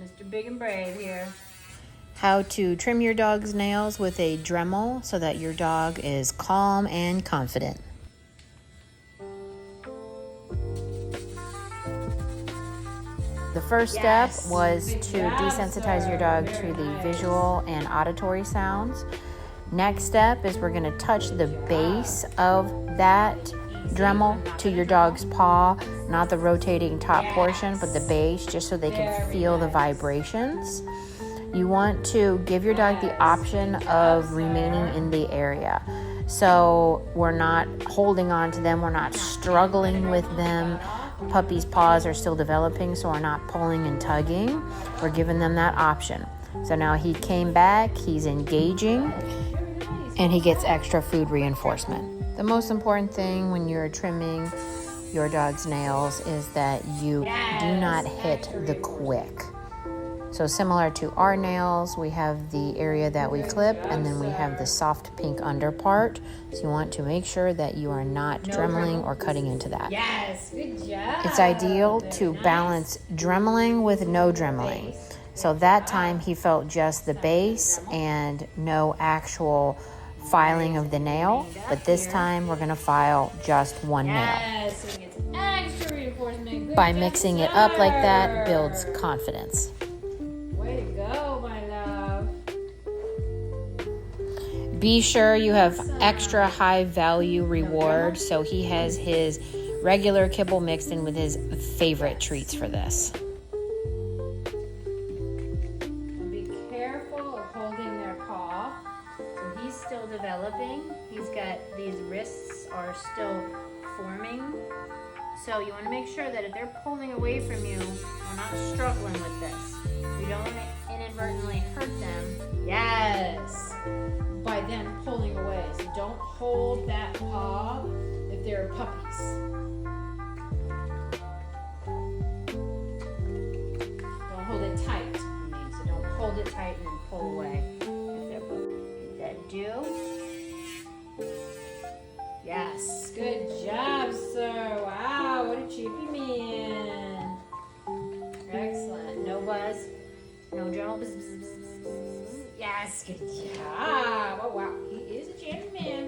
Mr. Big and Brave here. How to trim your dog's nails with a Dremel so that your dog is calm and confident. The first step was to desensitize your dog to the visual and auditory sounds. Next step is we're going to touch the base of that Dremel to your dog's paw, not the rotating top portion, but the base, just so they can feel the vibrations. You want to give your dog the option of remaining in the area. So we're not holding on to them, we're not struggling with them. Puppy's paws are still developing, so we're not pulling and tugging. We're giving them that option. So now he came back, he's engaging, and he gets extra food reinforcement. The most important thing when you're trimming your dog's nails is that you do not hit the quick. So similar to our nails, we have the area that we clip, and then we have the soft pink under part. So you want to make sure that you are not dremeling or cutting into that. Yes, good job. It's ideal to balance dremeling with no dremeling. So that time he felt just the base and no actual filing of the nail, but this time we're going to file just one nail. Yes, so it gets extra reinforcement. Good By job, mixing it up like that sir. builds confidence. Way to go, my love. Be sure you have extra high value reward, so he has his regular kibble mixed in with his favorite treats for this. Be careful of holding their paw. So he's still developing. He's got, these wrists are still forming. So you want to make sure that if they're pulling away from you, we're not struggling with this. We don't want to inadvertently hurt them. Yes! By them pulling away. So don't hold that paw if they're puppies. Don't hold it tight. So don't hold it tight and pull away if they're puppies. That do? Yes. Good job, sir. Wow, what a chippy man. Excellent. No buzz. No Dremel. Bzz, bzz, bzz, bzz, bzz. Yes, good job. Oh, wow. He is a champion.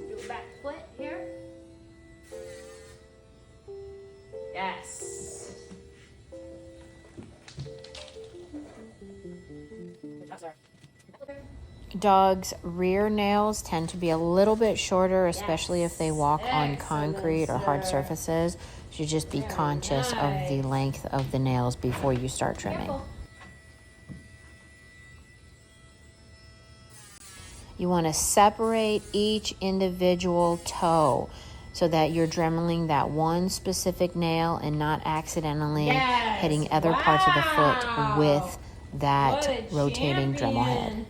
Do a back foot here. Yes. Good job, sir. Dogs' rear nails tend to be a little bit shorter, especially if they walk on concrete or hard surfaces. You should just be conscious of the length of the nails before you start trimming. You want to separate each individual toe so that you're dremeling that one specific nail and not accidentally hitting other parts of the foot with that rotating Dremel head.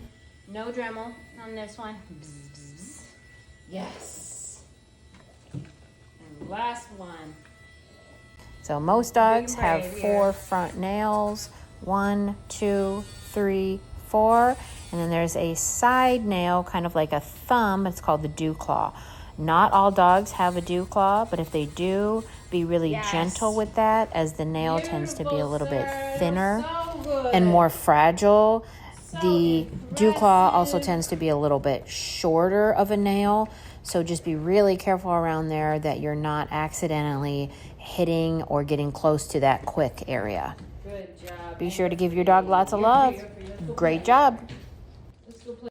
No Dremel on this one. Bzz, bzz, bzz. Yes. And last one. So most dogs have 4 front nails. 1, 2, 3, 4. And then there's a side nail, kind of like a thumb. It's called the dew claw. Not all dogs have a dew claw, but if they do, be really gentle with that, as the nail tends to be a little bit thinner and more fragile. The dew claw also tends to be a little bit shorter of a nail, so just be really careful around there that you're not accidentally hitting or getting close to that quick area. Good job. Be sure to give your dog lots of love. Great job.